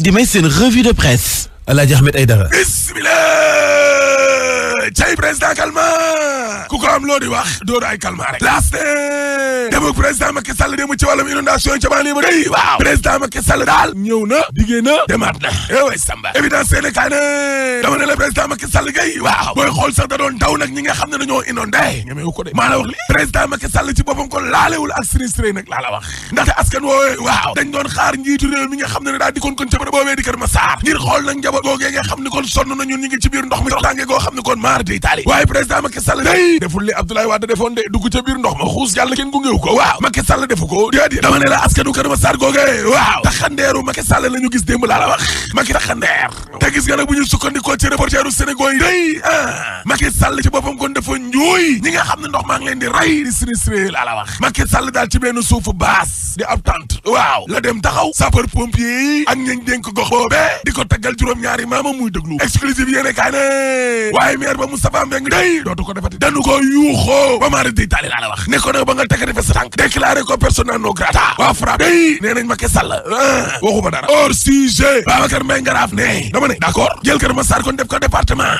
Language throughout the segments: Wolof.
di may seen revue de presse Alaaji Ahmed Aïdara. bismillah cay président calma ku ko am loo di wax dóor ay calma rek laas demuk président Macky Sall dému ci wàllum inondation yi ca banlieue ba day waaw président Macky Sall daal ñëw na diggée na demaat na way samba évidence seene kaay ne dama ne la président Macky Sall gay waaw booy xool sax da doon daw nag ñi nga xam ne dañoo inondé ñemewu ko de maa la wax li président Macky Sall ci boppam ko laalewul ak sinistré nag laa la wax ndaxte askan woowee waaw dañ doon xaar njiitu réew mi nga xam ne daal di kon ca bërëb boobee di Kër Massar ngir xool nag njaboot googee nga xam ne kon sonn nañu ñi ngi ci biir ndox mi tànge goo xam ne kon maar di Italie waaye président Macky Sall day deful li Abdoulaye Wade defoon de dugg ca biir ndox ma xuus jàll kenn gungewu ko waaw Macky Sall defu ko déedéet dama ne la askanu Kër Massar googee waaw taxandeeru Macky Sall la ñu gis démb laa la wax Macky taxandeer te gis nga nag bu ñu sukkandikoo ci reporteru Sénégal yi day Macky Sall ci boppam kon dafa njuuy ñi nga xam ne ndox maa ngi leen di rey di sinistré laa la wax Macky Sall daal ci benn suufu baas di ab tente waaw la dem taxaw sapeur pompier yi ak ñañ dénk gox boobee di ko taggal juróom-ñaari maama muy déglu exclusive yéene kaay ne waaye maire ba Moustapha Mbeng day dootu ko defati dañu ko yuuxoo ba maara di taali laa la wax ne ko nag ba nga tekkati fa sa tànk déclaré ko persona non grata waa FRAPP day nee nañ Macky Sall waxuma dara hors sujet Babacar Mbaye Ngaraaf ne dama ne d'accord jël Kër Massar kon def ko département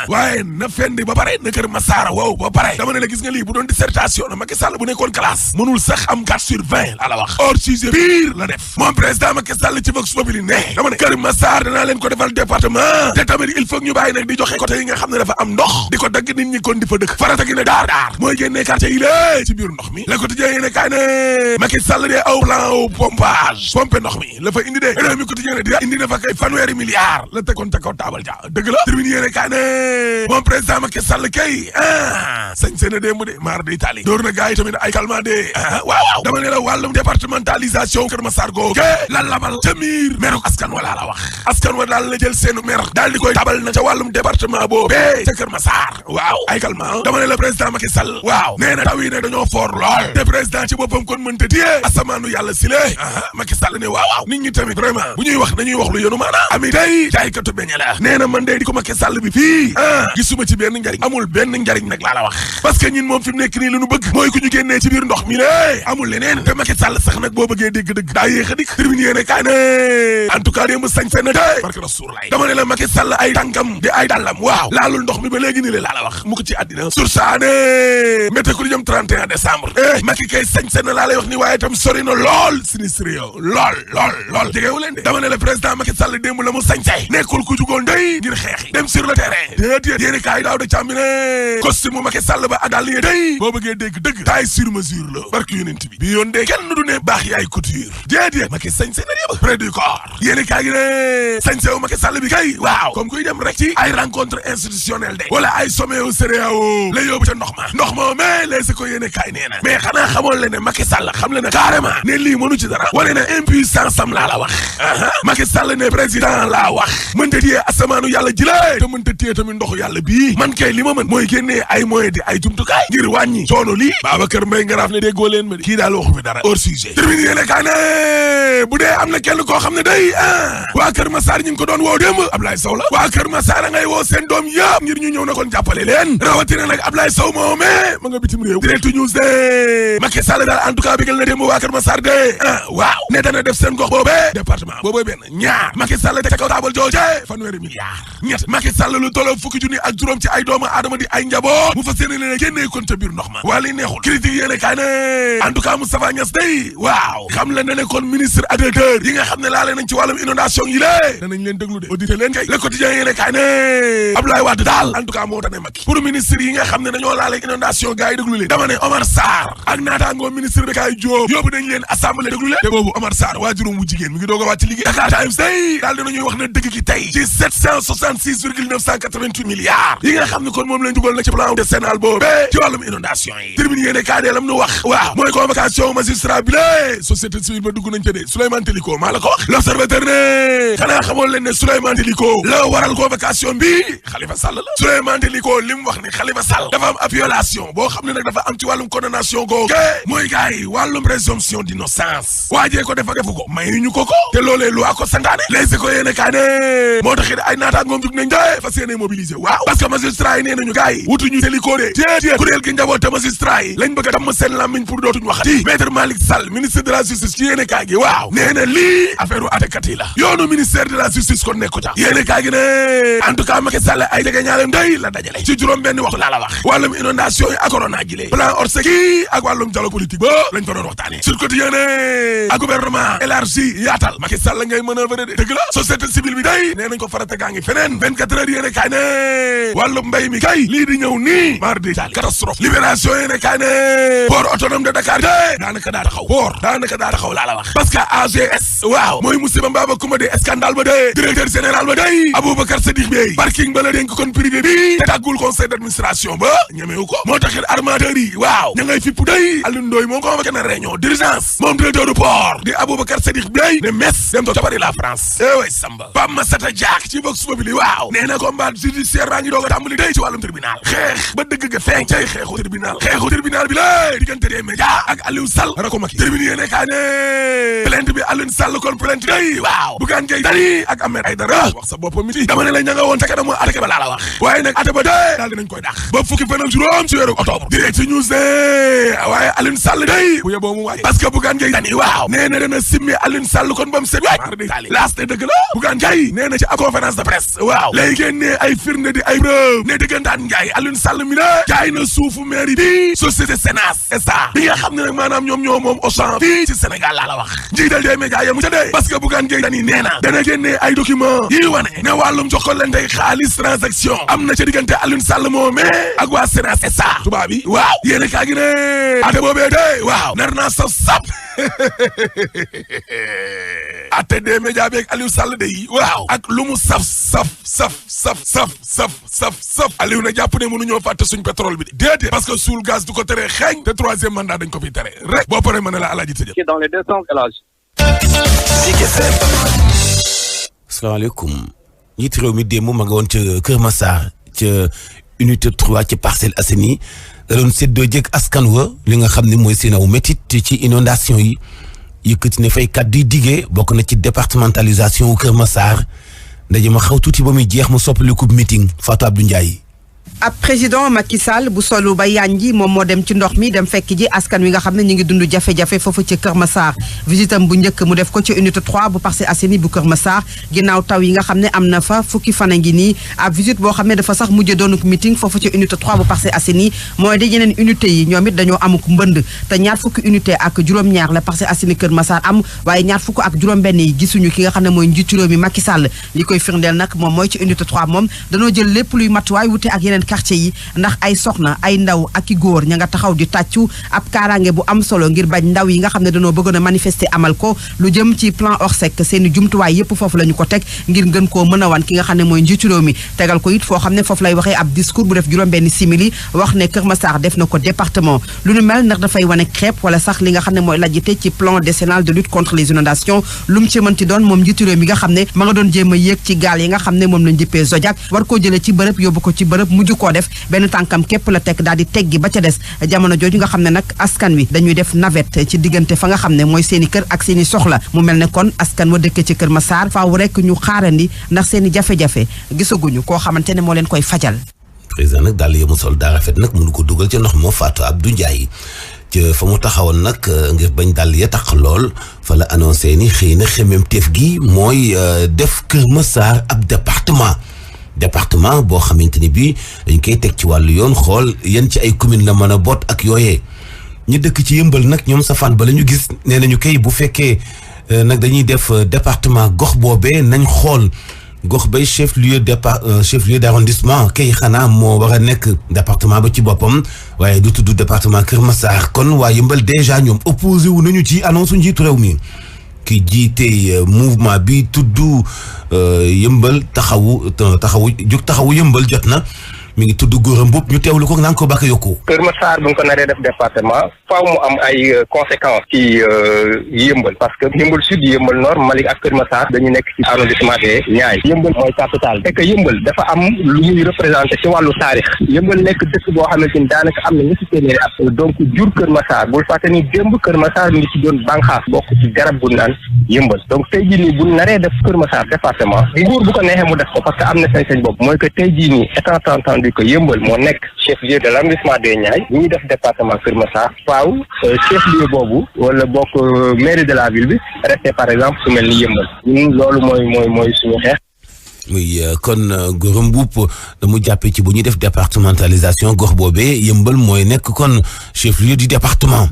waaye na fendi ba pare na Kër Massar wow ba pare dama ne la gis nga lii bu doon dissertation na Macky Sall bu nekkoon classe mënul sax am 4/20 laa la wax hors sujet pire la def moom président Macky Sall ci Vox Populi ne dama ne Kër Massar danaa leen ko defal département te tamit il faut ñu bàyyi nag di joxe côté yi nga xam ne dafa am ndox di ko dagg nit ñi kon di fa dëkk farata gi ne daar mooy génnee quartier yi lée ci biir ndox mi la quotidien yi ne kaay ne Macky Sall de aw plan au pompage pompe ndox mi la fa indi de réew mi quotidien ne di indi na fa kay fanweeri milliards la tegoon ca kaw taabal ja dëgg la tribune yéene kaay ne moom président Macky Sall kay sañ seen a démb de maar de Italie door na gars yi tamit ay calmant de waaw dama ne la wàllum départementalisation Kër Massar googu la labal ca miir meruk askan wa laa la wax askan wa daal la jël seenu mer daal di koy tabal na ca wàllum département boobu ca Kër Massar waaw ay calmant dama ne la président Macky Sall waaw nee na taw yi ne dañoo fort lool te président ci boppam kon mënta téye asamaanu yàlla si lée Macky Sall ne waaw nit ñi tamit vraiment bu ñuy wax nañuy wax lu yenu maanaam ami tey jaaykatu beñe la nee na man de di ko Macky Sall bi fii gisuma ci benn njariñ amul benn njariñ nag laa la wax parce que ñun moom fi mu nekk nii li nu bëgg mooy ku ñu génnee ci biir ndox mi lée amul leneen te Macky Sall sax nag boo bëggee dégg-dëgg daa yéex a dikk tribune yéene kaay ne en tout cas démb sañ fenn tey barke Rasuul lay dama ne la Macky Sall ay tànkam di ay dàllam waaw laalul ndox mi ba léegi ni le laa la wax mu ko ci àddina sursaane mété ku li jëm 31 décembre Macky kay sañ fenn laa lay wax ni waaye itam sori na lool sinistre yow lool jegewu leen de dama ne la président Macky Sall démb la mu sañsay nekkul ku jugoon day ngir xeexi dem sur le terrain déedéet yéeni kaay daaw da càmbi ne costume Macky Sall ba adal li day boo bëggee dégg dëgg taille sur mesure la barke yonent bi yoon de kenn du ne baax yaay couture déedéet Macky sañse na yëpp près du corps yéeni kaay gi ne sañsewu Macky Sall bi kay waaw comme kuy dem rek ci ay rencontre institutionnelle de wala ay sommet au CEDEAO la yóbbu ca ndox ma mais les ko yéene kaay nee na mais xanaa xamoon le ne Macky Sall xam le ne carrément ne lii mënu ci dara wane na impuissance am laa la wax Macky Sall ne président laa wax mënta téye asamaanu yàlla jile te mënta téye tamit ndoxu yàlla bii man kay li ma mën mooy génnee ay moyens di ay jumtukaay ngir wàññi coono lii Babacar Mbaye Ngaraaf ne déggoo leen ma di kii daal waxu fi dara hors sujet termine yéene kaay ne bu dee am na kenn koo xam ne day waa Kër Massar ñu ngi ko doon woo démb Ablaye Sow la waa Kër Massar a ngay woo seen doom yëpp ngir ñu ñëw na kon jàppale leen rawatina nag Ablaye Sow moomee ma nga bitim réew Direct News de Macky Sall daal en tout cas bégal na démb waa Kër Massar de waaw ne dana def seen gox boobee département boobee benn ñaar Macky Sall te kaw taabal jooje fanweeri milliards ñett Macky Sall lu tolloo fukki junni ak juróom ci ay doomu aadama di ay njaboot mu fas yéene leen génnee kon ca biir ndox ma waa li neexul critique yéene kaay ne en tout cas Moustapha Niass day waaw xam la ne kon ministre ak directeur yi nga xam ne laale nañ ci wàllum inondation yi lée danañ leen déglu de audité leen kay le quotidien yéene kaay ne Abdoulaye Wade daal en tout cas moo tane Macky pour ministre yi nga xam ne dañoo laale inondation gars yi déglu leen dama ne Omar Sarr ak naataangoo ministre Bekaay Diop yóbbu nañ leen assemblée déglu leen te boobu Omar Sarr waajuróom wu jigéen mi ngi doog a wàcc liggéey Dakar Times day daal dinañuy wax ne dëgg ki tey ci 766,988 milliards yi nga xam ne kon moom lañ dugal nag ci plan décennal boobu ci wàllum inondation yi termine yéene kaay dee lam nu wax waaw mooy convocation magistrat bi lée société civile ba dugg nañ te de Souleymane Teliko maa la ko wax l'observateur ne xanaa xamoon leen ne Souleymane Teliko la waral convocation bi Khalifa Sall la Souleymane Teliko li mu wax ne Khalifa Sall dafa am ab violation boo xam ne nag dafa am ci wàllum condamnation googu mooy gars yi wàllum présomption d'innocence waajee ko defa defu ko may ñu ko te loolee loi ko santaane les ko yéene kaay ne moo taxit ay naataangoom jug nañ de fas yéene mobiliser waaw parce que magistrat yi nee nañu gars yi wutuñu Teliko de déedéet kuréel gi njaboot te magistrat yi lañ bëgg a damm seen làmmiñ pour dootuñu waxati maître Malick Sall ministre de la justice ci yéene kaay gi waaw nee na lii affaire u atekat yi la yoonu ministre ministère de la justice kon nekku ca yéene kaa gi ne en tout cas Macky Sall ay jege ñaarem day la dajale ci juróom benn waxtu laa la wax wàllum inondation yi ak corona gi lee plan Orsec yi ak wàllum dialogue politique ba lañ ko doon waxtaane sur quotidien ne ak gouvernement élargi yaatal Macky Sall ngay manœuvre de dëgg la société civile bi day nee nañ ko farata gaa ngi feneen 24 heures yéene kaay ne wàllum mbay mi kay lii di ñëw nii mar di taali catastrophe libération yéene kaay ne port autonome de Dakar de daanaka daa taxaw laa la wax parce que AGS waaw mooy musiba mbaaba kuma de scandale ba de directeur général ba day Aboubacar Sadikh Bey parking ba la dénk kon privé bi te tàggul conseil d'administration ba ñemewu ko moo taxit armateur yi waaw ña ngay fippu day Alioune Ndoye moom convoqué na réunion d'urgence moom directeur du port di Aboubacar Sadikh Bey ne mes dem to Paris la France way Samba Pape Massata Diack ci Vox Populi waaw nee na combat judiciaire baa ngi doog a tàmbali day ci wàllum tribunal xeex ba dëgg ga feeñ cay xeexu tribunal bi la diggante des médias ak Aliou Sall rako Macky tribune yéene kaa ne plainte bi Aliou Sall kon plainte day waaw Bougane Gueye Dany ak Ahmed Aïdara wax sa boppam miti dama ne la ña nga woon ca kanamu attaqué ba laa la wax waaye nag ate ba dee daal dinañ koy dàq ba fukki fan ak juróom ci weeru octobre direct news de waaye Aliou Sall day bu yeboo mu waaye parce que Bougane Gueye Dany waaw nee na dana simmi Aliou Sall kon ba mu set waay laas te dëgg la Bougane Gueye nee na ci conférence de presse waaw lay génnee ay firnde di ay preuve ne dëggantaan Ndiaye Aliou Sall mi ne jaay na suufu mairie bi société Senas SA bi nga xam ne nag maanaam ñoom ñoo moom Auchan fii ci Sénégal laa la wax njiital des médias yamu ca dee parce que Bougane Gueye Dany nee na dana génnee ay document yi wane ne wàllum jokkalante xaalis transaction am na ca diggante Aliou Sall moomee ak waa Senas SA tubaab bi waaw yéene kaa gi ne ate boobee de waaw nar naa sap ate des médias beeg Aliou Sall de yi waaw ak lu mu saf Aliou na jàpp ne mënuñoo fàtte suñ pétrole bi déedéet parce que suul gaz du ko tere xeeñ te troisième mandat dañ ko fiy tere rek boo paree mën na la alaaji tëjal dans les deux sens élage asalaamaaleykum njiitu réew mi démb ma nga woon ca Kër Massar ca unité 3 ci Parcelles Assainies da doon séddoo jëkk askan wa li nga xam ne mooy seen aw métit ci inondation yi yëkkati ne fay kàddu yi diggee bokk na ci départementalisation wu Kër Massar ndaje ma xaw tuuti ba muy jeex mu soppaliku meeting Fatou Abdou Ndiaye. ab président Macky Sall bu solu ba yanji moom moo dem ci ndox mi dem fekk ji askan wi nga xam ne ñu ngi dund jafe-jafe foofu ci Kër Massar visitam bu njëkk mu def ko ci unité 3 bu Parcelles Assainies bu Kër Massar ginnaaw taw yi nga xam ne am na fa fukki fan a ngi nii ab visite boo xam ne dafa sax mujjee doonuk meeting foofu ci unité 3 bu Parcelles Assainies mooy de yeneen unité yi ñoom it dañoo amuk mbënd te ñaar fukki unité ak juróom-ñaar la Parcelles Assainies Kër Massar am waaye ñaar fukk ak juróom-benn yi gisuñu ki nga xam ne mooy njiitu réew mi Macky Sall li koy firndeel nag moom mooy ci unité 3 moom dañoo jël lépp luy matuwaay wute ak yeneen quartier yi ndax ay soxna ay ndaw ak i góor ña nga taxaw di tàccu ab kaaraange bu am solo ngir bañ ndaw yi nga xam ne dañoo bëggoon a manifester amal ko lu jëm ci plan Orsec seeni jumtuwaay yépp foofu la ñu ko teg ngir ngën koo mën a wan ki nga xam ne mooy njiitu réew mi tegal ko it foo xam ne foofu lay waxee ab discours bu def juróom-benn simili wax ne Kër Massar def na ko département lu nu mel ndax dafay wane crêpe wala sax li nga xam ne mooy lajjite ci plan décennal de lutte contre les inondations lu mu ci mën ci doon moom njiitu réew mi nga xam ne ma nga doon jéem a yéeg ci gaal yi nga xam ne moom lañ jëppee Zodiac war koo jëlee ci bërëb yóbbu ko ci bërëb mujj koo def benn tànkam képp la teg daal di teggi ba ca des jamono jooju nga xam ne nag askan wi dañuy def navette ci diggante fa nga xam ne mooy seeni kër ak seeni soxla mu mel ne kon askan wa dëkk ci Kër Massar faaw rek ñu xaarandi ndax seeni jafe-jafe gisaguñu koo xamante ne moo leen koy fajal. président nag daal yemu sol daa rafet nag mënu ko dugal ca ndox moo Fatou Abdou Ndiaye ca fa mu taxawoon nag ngir bañ dàll ya tax lool fa la annoncé ni xëy na xemmeemteef gi mooy def Kër Massar ab département boo xamante ni bii dañ koy teg ci wàllu yoon xool yan ci ay commune la mën a boot ak yooyee ñu dëkk ci yëmbal nag ñoom safaan ba la ñu gis nee nañu kay bu fekkee nag dañuy def département gox boobee nañ xool gox bay chef lieu d'arrondissement kay xanaa moo war a nekk département ba ci boppam waaye du tudd département Kër Massar kon waa yëmbal déjà ñoom opposé wu nañu ci annonce njiitu réew mi ki jiite mouvement bi tudd yëmbal taxawu yëmbal jot na mi ngi tudd Gora Mboup ñu teewlu ko naan ko bàkk yokku. Kër Massar bu ñu ko naree def département faaw mu am ay conséquences ci yëmbal parce que yëmbal sud yëmbal nord Malick ak Kër Massar dañu nekk ci arrondissement de Niayes yëmbal mooy capital fekk yëmbal dafa am lu ñuy représenté ci wàllu taarix yëmbal nekk dëkk boo xamante ni daanaka am na ñetti téeméeri at donc jur Kër Massar bul fàtte ni démb Kër Massar mi ngi ci doon bànqaas bokk ci garab bu naan yëmbal donc tey jii nii bu naree def Kër Massar département nguur bu ko neexee mu def ko parce que am na sañ-sañ boobu mooy que tey jii nii étant entendu vu que Yeumbeul moo nekk chef-lieu de l'arrondissement des Niayes bu ñu def département Keur Massar faaw chef-lieu boobu wala bokk mairie de la ville bi resté par exemple su mel ni Yeumbeul ñun loolu mooy suñu xeex. muy kon Gora Mboup damu jàppee ci bu ñuy def départementalisation gox boobee Yeumbeul mooy nekk kon chef-lieu du département.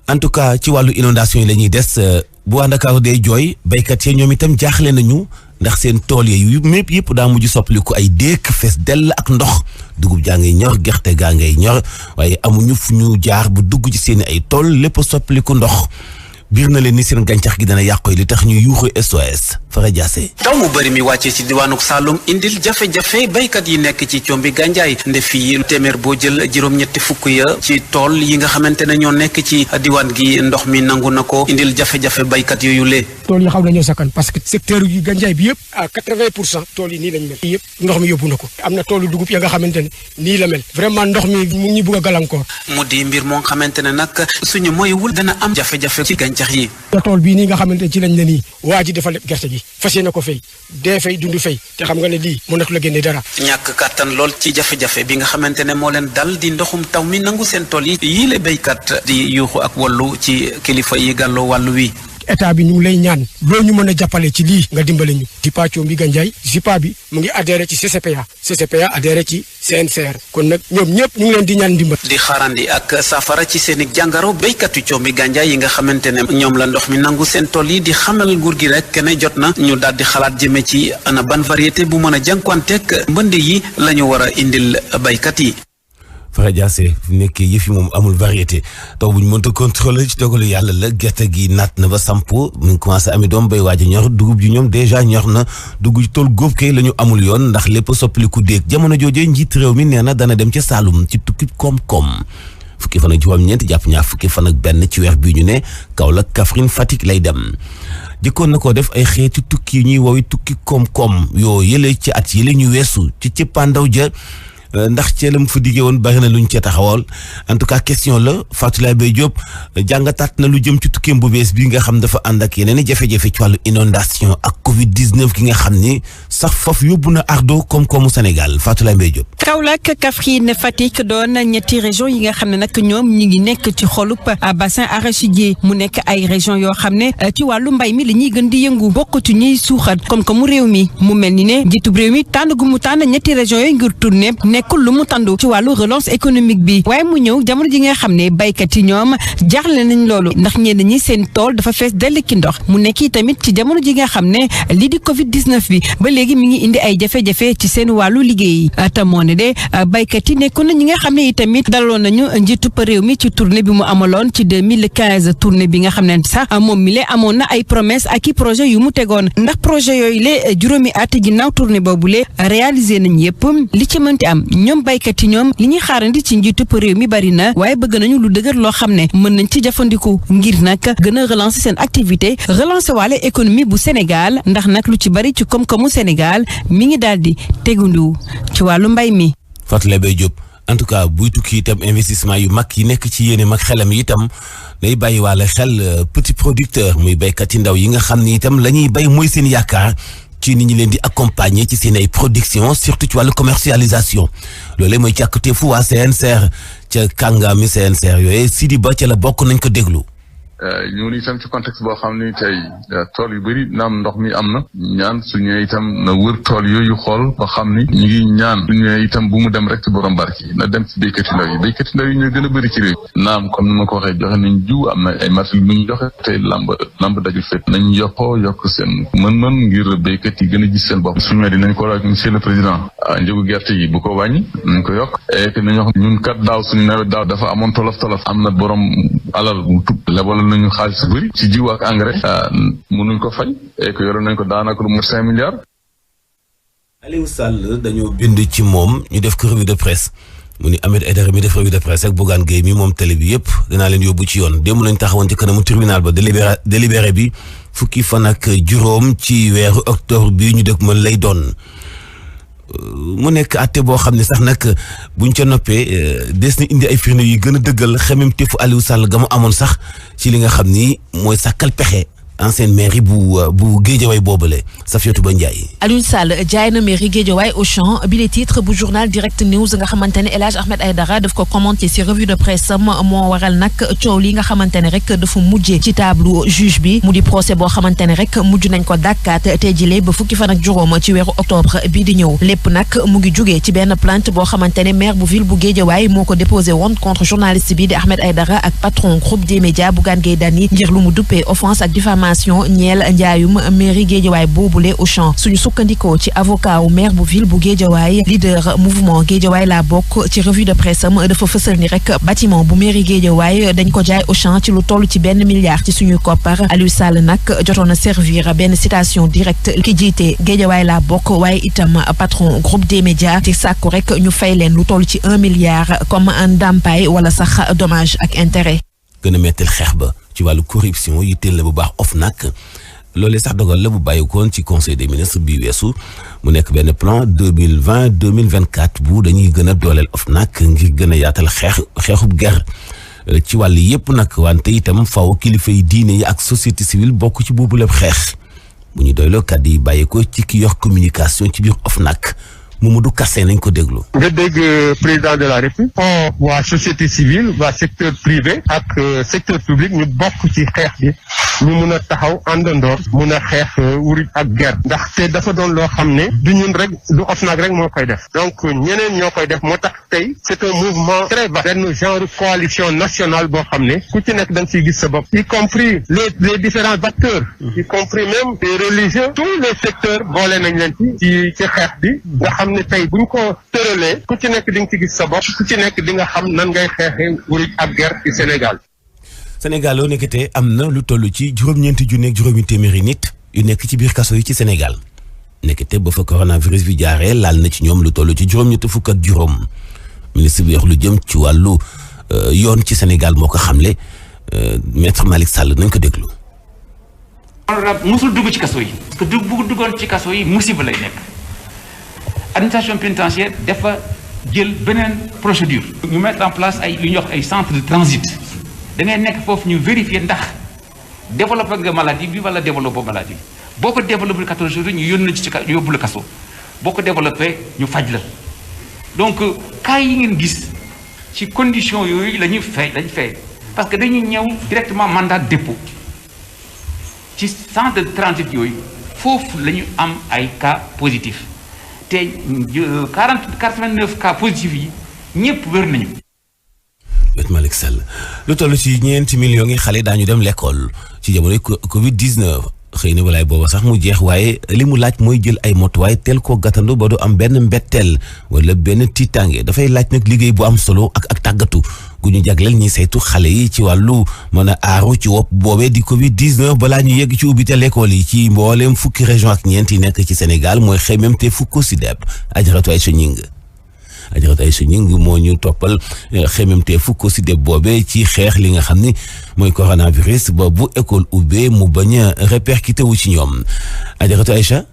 En tout cas ci wàllu inondation yi la ñuy des bu waa Ndakaaru dee jooy béykat yi ñoom itam jaaxle nañu ndax seen tool yi yëpp daa mujj soppaliku ay déek fees dell ak ndox dugub jaa ngay ñor gerte gaa ngay ñor waaye amuñu fu ñu jaar bu dugg ci seen ay tool lépp soppaliku ndox biir na leen ni seen gàncax gi dana yàqu li tax ñu yuuxu SOS Fara Diassé. taw mu bëri mi wàccee ci diwaanu Saloum indil jafe-jafe baykat yi nekk ci Combi Gandiaye nde fii téeméer boo jël juróom-ñetti fukk ya ci tool yi nga xamante ne ñoo nekk ci diwaan gi ndox mi nangu na ko indil jafe-jafe baykat yooyu lee. tool yi xaw nañoo sakkan parce que secteur yu Gandiaye bi yëpp à 80% tool yi nii lañ mel yëpp ndox mi yóbbu na ko am na toolu dugub ya nga xamante ne nii la mel vraiment ndox mi mu ngi bugg a gàllankoor. mu di mbir moo xamante ne nag suñu moywul dana am jafe-jafe ci gàncax yi. tool bii nii nga xamante ci lañ ne nii waa ji dafa leb gerte gi fas yéene ko fay dee fay dund fay te xam nga ne lii mënatu la génne dara. ñàkk kàttan lool ci jafe-jafe bi nga xamante ne moo leen dal di ndoxum taw mi nangu seen tool yi yii la béykat di yuuxu ak wallu ci kilifa yi gàlloo wàllu wi. état bi ñu ngi lay ñaan loo ñu mën a jàppale ci lii nga dimbale ñu JIPA Combi Gandiaye JIPA bi mu ngi adhéré ci CCPA adhéré ci CNCR kon nag ñoom ñëpp ñu ngi leen di ñaan dimbal di xaarandi ak saafara ci seen i jàngaro béykatu Combi Gandiaye yi nga xamante ne ñoom la ndox mi nangu seen tool yi di xamal nguur gi rek ne jot na ñu daal di xalaat jëme ci ana ban variété bu mën a jànkuwanteeg mbënd yi la ñu war a indil béykat yi. Fara Diassé fi nekkee yëf yi moom amul variété taw bu ñu mënta contrôler ci dogalu yàlla la gerte gi naat na ba samp mu ngi commencé ami doom bay waaj a ñor dugub ji ñoom dèjà ñor na dugub ji tool góob kay la ñu amul yoon ndax lépp soppaliku déeg jamono joojee njiit réew mi nee na dana dem ca Saalum ci tukki koom-koom fukki fan ak juróom-ñeent jàpp ñaar fukki fan ak benn ci weer bii ñu ne Kaolack Kaffrine Fatick lay dem jëkkoon na koo def ay xeeti tukki yu ñuy wowi tukki koom-koom yoo yële ci at yële ñu weesu ci cëppaandaw ja ndax ci la mu fa diggee woon bari na lu ñu cee taxawal en tout cas question la Fatou Laye Diop jàngataat na lu jëm ci tukkeem bu bees bi nga xam dafa ànd ak yeneen i jafe-jafe ci wàllu inondation ak Covid 19 gi nga xam ni sax foofu yóbbu na ardo koom-koomu Sénégal Fatou Laye Diop. Kaolack Kaffrine Fatick doon ñetti région yi nga xam ne nag ñoom ñi ngi nekk ci xolub bassin arachidier mu nekk ay région yoo xam ne ci wàllu mbay mi la ñuy gën di yëngu bokk ci ñuy suuxat koom-koomu réew mi mu mel ni ne njiitub réew mi tànn gu mu tànn ñetti région yooyu ngir tourné nekkul lu mu tàndu ci wàllu relance économique bi waaye mu ñëw jamono ji nga xam ne baykat yi ñoom jaaxle nañ loolu ndax ñenn ñi seen tool dafa fees dell ki ndox mu nekk tamit ci jamono ji nga xam ne lii di Covid 19 bi ba léegi mi ngi indi ay jafe-jafe ci seen wàllu liggéey te moo ne de baykat yi nekkoon na ñi nga xam ne itamit daloon nañu njiitub réew mi ci tournée bi mu amaloon ci 2015 tournée bi nga xam ne sax moom mi le amoon na ay promesse ak i projet yu mu tegoon ndax projet yooyu le juróomi at ginnaaw tournée boobu le réalisé nañ yëpp li ci mënti am ñoom baykat yi ñoom li ñuy xaarandi ci njiitub réew mi bari na waaye bëgg nañu lu dëgër loo xam ne mën nañ ci jëfandiku ngir nag gën a relancer seen activité relancer waale économie bu Sénégal ndax nag lu ci bari ci koom-koomu Sénégal mi ngi daal di tegundu ci wàllu mbay mi. Fatou Laye Diop en tout cas buy tukki itam investissement yu mag yi nekk ci yéene mag xelam yi itam day bàyyi waale xel petit producteur muy béykat yi ndaw yi nga xam ni itam la ñuy bay mooy seen yaakaar ci ni ñu leen di accompagner ci seen ay production surtout ci wàllu commercialisation loolee mooy càkkutéefu waa CNCR ca kàngaami CNCR yooyu Sidi Ba ca la bokk nañ ko déglu. ñu ngi itam ci contexte boo xam ni tey tool yu bëri naam ndox mi am na ñaan su ñëwee itam na wër tool yooyu xool ba xam ni ñu ngi ñaan su ñëwee itam bu mu dem rek ci borom barki na dem ci béykat yu ndaw yi béykat yu ndaw yi ñoo gën a bëri ci réew naam comme ni ma ko waxee joxe nañ jiw am na ay matériel bu ñu joxe tey lamb dajul fépp nañ yokk seen mën-mën ngir béykat yi gën a gis seen bopp su ñëwee dinañ ko laaj monsieur le président njëgu gerte yi bu ko wàññi nañ ko yokk et que nañu wax ñun kat daaw suñu nawet daaw dafa amoon tolof am na borom alal bu tub lebal nañu xaalis bëri ci jiw ak engrais mënuñ ko fay et que yoroon nañ ko daanaka lu mu 5 milliards. Aliou Sall dañoo bind ci moom ñu def ko revue de presse mu ni Ahmed Aïdara mi def revue de presse ak Bougane Gueye mi moom télé bi yëpp dinaa leen yóbbu ci yoon démb nañ taxawoon ci kanamu tribunal ba délibéré bi fukki fan ak juróom ci weeru octobre bi ñu dëkk mën lay doon. mu nekk àtte boo xam ne sax nag buñ ca noppee des na indi ay firnde yu gën a dëggal xemem tefu Aliou Sall ga mu amoon sax ci li nga xam ni mooy sàkkal pexe ancienne mairie bu Guédiawaye boobule Safiatou Ba Ndiaye. Alioune Sall jaay na mairie Guédiawaye Auchan bi le titre bu journal Direct News nga xamante ne El Hadj Ahmed Aïdara daf ko commenté ci revue de presse am moo waral nag coow li nga xamante ne rek dafa mujjee ci tableau juge bi mu di procès boo xamante ne rek mujj nañ ko dàkkaat tey jile ba fukki fan ak juróom ci weeru octobre bii di ñëw lépp nag mu ngi jugee ci benn plainte boo xamante ne maire bu ville bu Guédiawaye moo ko déposé woon contre journaliste bi di Ahmed Aïdara ak patron groupe des médias Bougane Gueye Dany ngir lu mu duppee offense ak diffamation ñeel njaayum mairie Guédiawaye boobule Auchan suñu sukkandikoo ci avocat wu maire bu ville bu Guédiawaye leader mouvement Guédiawaye la bokk ci revue de presse am dafa fësal ni rek bâtiment bu mairie Guédiawaye dañ ko jaay Auchan ci lu toll ci $1 milliard ci suñuy koppar Aliou Sall nag jotoon na servir benn citation directe ki jiite Guédiawaye la bokk waaye itam patron groupe des médias ci sàkku rek ñu fay leen lu toll ci $1 milliard comme un ndàmpaay wala sax dommage ak intérêt. gën a mettel xeex ba ci wàllu corruption yitteel la bu baax OFNAC loolee sax dogal la bu bàyyikoon ci conseil des ministres bi weesu mu nekk benn plan 2020-2024 bu dañuy gën a dooleel OFNAC ngir gën a yaatal xeexub ger ci wàll yépp nag wante itam faw kilifa yi diine yi ak société civile bokk ci boobu lépp xeex bu ñu doyloo kàddu yi bàyyikoo ci ki yor communication ci biir OFNAC Mamadou Kassé nañ ko déglu. nga dégg président de la République waa société civile waa secteur privé ak secteur public ñu bokk ci xeex bi ñu mun a taxaw àndandoor mun a xeex wuruj ak guerre ndaxte dafa doon loo xam ne du ñun rek du OFNAC rek moo koy def donc ñeneen ñoo koy def moo tax tey c'est un mouvement très vaste benn genre coalition nationale boo xam ne ku ci nekk da nga ciy gis sa bopp y compris les différents acteurs y compris même les religieux tous les secteurs boole nañ leen ci xeex bi nga xam ne tey buñ ko tëralee ku ci nekk di nga ci gis sa bopp ku ci nekk di nga xam nan ngay xeexee wuruj ak guerre ci Sénégal. Sénégal loo nekkatee am na lu toll ci juróom-ñeenti junni ak juróomi téeméeri nit yu nekk ci biir kaso yi ci Sénégal nekkate ba fa coronavirus bi jaaree laal na ci ñoom lu toll ci juróom-ñetti fukk ak juróom ministre bi wax lu jëm ci wàllu yoon ci Sénégal moo ko xamle maître Malick Sall nañ ko déglu. musul dugg ci kaso yi parce que bu duggoon ci kaso yi musiba lay nekk. administration pénitentiaire dafa jël beneen procédure. ñu mettre en place ay lu ñuy wax ay centre de transit da ngay nekk foofu ñu vérifier ndax développé nga maladie bi wala développé maladie bi boo ko développé 14 jours ñu yónni ci yóbbu la kaso boo ko développé ñu faj la donc cas yi ngeen gis ci condition yooyu la ñuy fay parce que dañuy ñëw directement mandat de dépôt ci centre de transit yooyu foofu la ñu am ay cas positifs. te 89 cas positifs yi ñëpp wér nañu. Malick Sall lu toll ci 4 millions yi xale daañu dem l'école ci jamonoy Covid 19 xëy na walaay booba sax mu jeex waaye li mu laaj mooy jël ay motuwaay teel koo gàttandu ba du am benn mbetteel wala benn tiitaange dafay laaj nag liggéey bu am solo ak tàggatu gu ñu jagleel ñi saytu xale yi ci wàllu mën a aaru ci wopp boobee di Covid 19 balaa ñu yegg ci ubbite l'école yi ci mbooleem fukki région ak ñeent yi nekk ci Sénégal mooy xëymem te fukko si deb ajaratu ay suñing moo ñu toppal xëymem te fukko si deb boobee ci xeex li nga xam ni mooy coronavirus ba bu école ubbee mu bañ a répercuté wu ci ñoom ajaratu Aïcha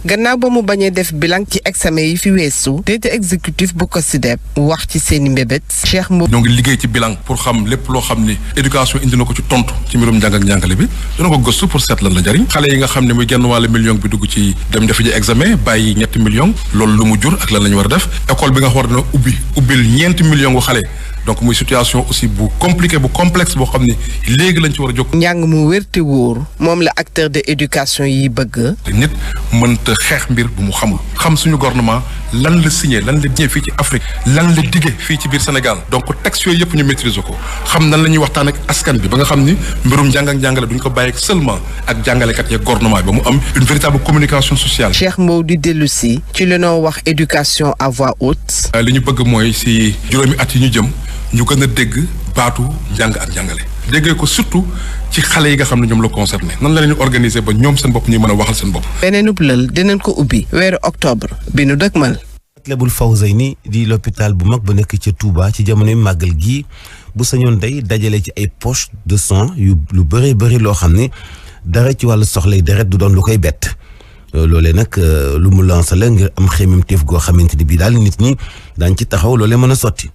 gannaaw ba mu bañee def bilan ci examen yi fi weesu déete exécutif bu COSYDEP wax ci seeni mbébét Cheikh Mbow ñoo ngi liggéey ci bilan pour xam lépp loo xam ni éducation indi na ko ci tontu ci mbirum njàng ak njàngale bi dina ko gëstu pour seet lan la jariñ xale yi nga xam ne muy genn wàll million bi dugg ci dem defi ji examen bàyyi 3 millions loolu lu mu jur ak lan la ñu war a def école bi nga war na ubbil 4 millions wu xale donc muy situation aussi bu compliqué bu complexe boo xam ni léegi lañ ci war a jóg. njàng mu wér te wóor moom la acteur de éducation yi bëgg. nit mënta xeex mbir bu mu xamul xam suñu gouvernement lan la signé lan la digee fii ci Afrique lan la digee fii ci biir Sénégal donc texte yooyu yëpp ñu maîtriser ko xam nan la ñuy waxtaan ak askan bi ba nga xam ni mbirum njàng ak njàngale duñ ko bàyyi ak seulement ak jàngalekat yeeg gouvernement bi ba mu am une véritable communication sociale. Cheikh Mbow di dellu si ci li noo wax éducation à voix haute. li ñu bëgg mooy si juróomi at yi ñu jëm. ñu gën a dégg baatu njàng ak njàngale déggee ko surtout ci xale yi nga xam ne ñoom la concerné nan la leen organiser ba ñoom seen bopp ñuy mën a waxal seen bopp. beneenub lël dinañ ko ubbi weeru octobre bi nu dëgmal. Matlaboul Fawzayni di l'hôpital bu mag ba nekk ca Touba ci jamonoy màggal gii bu sañoon day dajale ci ay poche de sang yu lu bëree bëri loo xam ne dara ci wàllu soxlay deret du doon lu koy bett. loolee nag lu mu lancé la ngir am xemmemteef goo xamante ni bii daal nit ñi daañ ci taxaw loolee mën a sotti.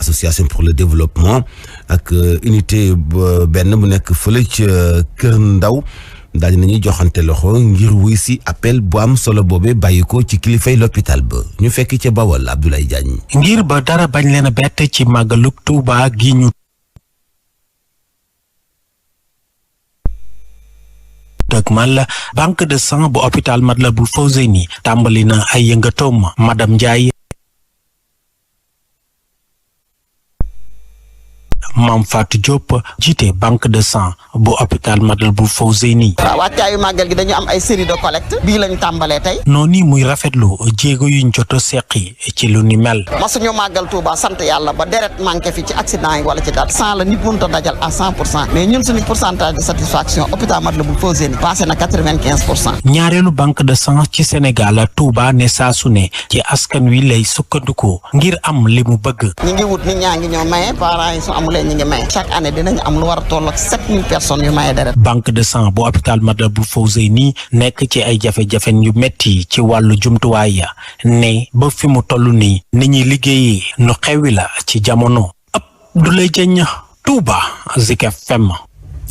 association pour le développement ak unité benn bu nekk fële ca Kër Ndaw daal nañuy joxante loxo ngir wuy si appel bu am solo boobe bàyyi ko ci kilifay l'hôpital ba ñu fekk ca Bawol Abdoulaye Diagne. ngir ba dara bañ leen a bett ci màggalug Tuuba gi ñu dëgmal banque de sang bu hôpital Matlaboul Fawzeyni tàmbali na ay yëngatoom madame Ndiaye Mame Fatou Diop jiite banque de sang bu hôpital Matlaboul Fawzeyni. waaw wàccaayu màggal gi dañu am ay série de collecte bii lañ tàmbalee tey. noonu muy rafetlu jéego yuñ jot a seqi ci lu ni mel. masuñu màggal Touba sant yàlla ba deret manqué fi ci accident yi wala ci dara 100 la nit mënut a dajal à 100% mais ñun suñu pourcentage de satisfaction hôpital Matlaboul Fawzeyni passé na 95%. ñaareelu banque de sang ci Sénégal Touba ne saa su ne ci askan wi lay sukkandiku ngir am li mu bëgg. ñi ngi wut nit ñaa ngi ñëw maye parents yi su amulee ñi ngi maye chaque année dinañ am lu war a toll ak 7000 personnes yu maye deret. banque de sang bu hôpital Matlaboul Fawzeyni nekk ci ay jafe-jafe yu metti ci wàllu jumtuwaay ya ne ba fi mu toll nii ni ñuy liggéeyee nu xewi la ci jamono. Abdoulaye Diagne Touba Zik FM.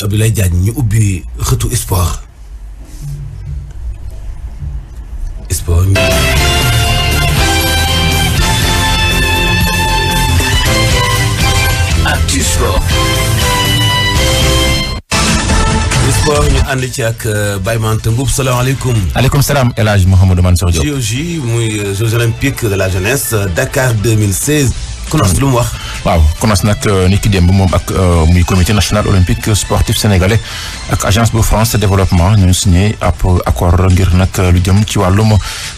Abdoulaye Diagne ñu ubbi xëtu sport. Actu Sport. Sport ñu ànd ci ak Baye Mante Mboup salaamaaleykum. aleykum salaam El Hadj Mouhamadou Mansour Diop. JOJ muy Jeux olympiques de la jeunesse Dakar 2016. CNOSS lu mu wax. waaw CNOSS nag ni ki démb moom ak muy comité national olympique sportif sénégalais ak agence bu France développement ñu signé ab accord ngir nag lu jëm ci wàllum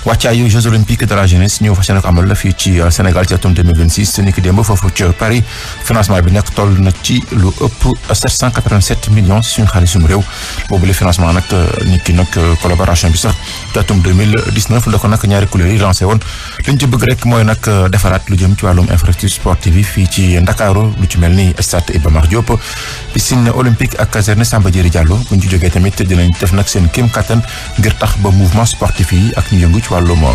wàccaayu Jeux olympiques de la jeunesse ñu fas yéene ko amal la fii ci Sénégal ci atum 2026 ni ki démb foofu ci Paris financement bi nag toll na ci lu ëpp 787 millions suñu xaalisum réew boobu le financement nag ni ki nag collaboration bi sax ci atum 2019 la ko nag ñaari kuréel yi lancé woon li ñu ci bëgg rek mooy nag defaraat lu jëm ci wàllum infrastructure sportive yi fii ci Ndakaaru lu ci mel ni stade Iba Mar Diop piscine olympique ak caserne Samba Diéry Diallo bu ñu ci jógee tamit dinañ def nag seen kéem kattan ngir tax ba mouvement sportif yi ak ñu yëngu ci wàllum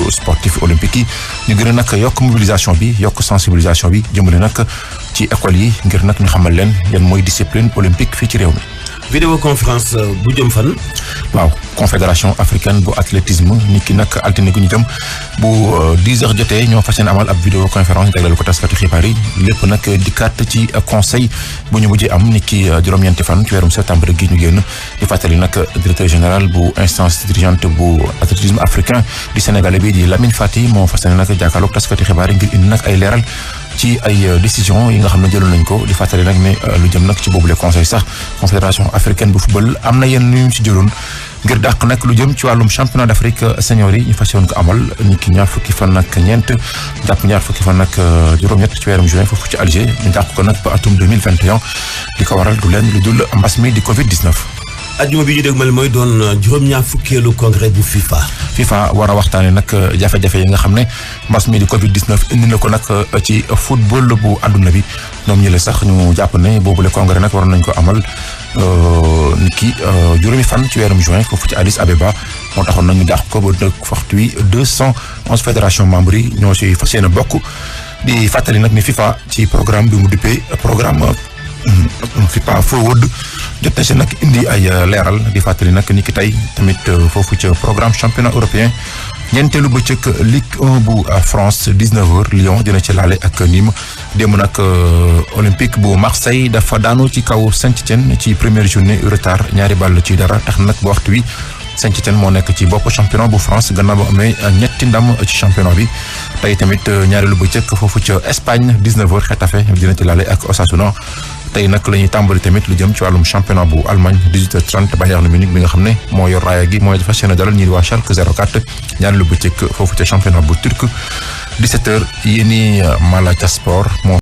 sportif olympique yi ñu gën a nag yokk mobilisation bi yokk sensibilisation bi jëmale nag ci école yi ngir nag ñu xamal leen yan mooy discipline olympique fii ci réew mi. vidéoconférence bu jëm fan. waaw confédération africaine bu athlétisme nit ki nag altine gu ñu jëm bu 10 heures jotee ñoo fas yéene amal ab vidéoconférence jagleel ko taskatu xibaar yi lépp nag dikkaat ci conseil bu ñu mujjee am nit ki juróom-ñeenti fan ci weerum septembre gi ñu génn di fàttali nag directeur général bu instance dirigeante bu athlétisme africain di sénégalais bi di Lamine Fati moo fas yéene nag jàkkaarloog taskatu xibaar yi ngir indi nag ay leeral ci ay décision yi nga xam ne jëloon nañ ko di fàttali nag ne lu jëm nag ci boobule conseil sax confédération africaine bu football am na yenn lu ñu ci jëloon ngir dàq nag lu jëm ci wàllum championnat d'Afrique senior yi ñu fas yéene ko amal ni ki ñaar fukki fan nag ñeent jàpp ñaar fukki fan nag juróom-ñett ci weerum juin foofu ci Alger ñu dàq ko nag ba atum 2021 li ko waral du leen lu dul mbas mi di Covid-19. ajjuma bi ñu dégmal mooy doon juróom-ñaar fukkeelu congrès bu FIFA war a waxtaane nag jafe-jafe yi nga xam ne mbas mi di Covid-19 indi na ko nag ci football bu àdduna bi ñoom ñi la sax ñu jàpp ne boobule congrès nag waroon nañ ko amal ni ki juróomi fan ci weerum juin foofu ci Addis Abeba moo taxoon nañu dàq ko ba nag waxtu wi 211 fédération membres yi ñoo si fas yéene bokk di fàttali nag ni FIFA ci programme bi mu duppee programme FIFA Forward jot na si nag indi ay leeral di fàttali nag ni ki tey tamit foofu ca programme championnat européen ñeenteelu bëccëg Ligue 1 bu France 19h Lyon dina ci laale ak Nîmes démb nag Olympique bu Marseille dafa daanu ci kaw Saint-Étienne ci première journée retard ñaari ball ci dara tax nag ba waxtu wi Saint-Étienne moo nekk ci bopp championnat bu France gannaaw ba amee ñetti ndam ci championnat bi tey tamit ñaareelu bëccëg foofu ca Espagne 19h Getafe dina ci laale ak Osasuna tey nag la ñuy tàmbali tamit lu jëm ci wàllum championnat bu Allemagne 18h30 Bayern Munich bi nga xam ne moo yor raaya gi mooy dafa seen dalal ñii di waa Schalke 04 ñaareelu bëccëg foofu ca championnat bu turc 17h yéeni Malatyaspor moo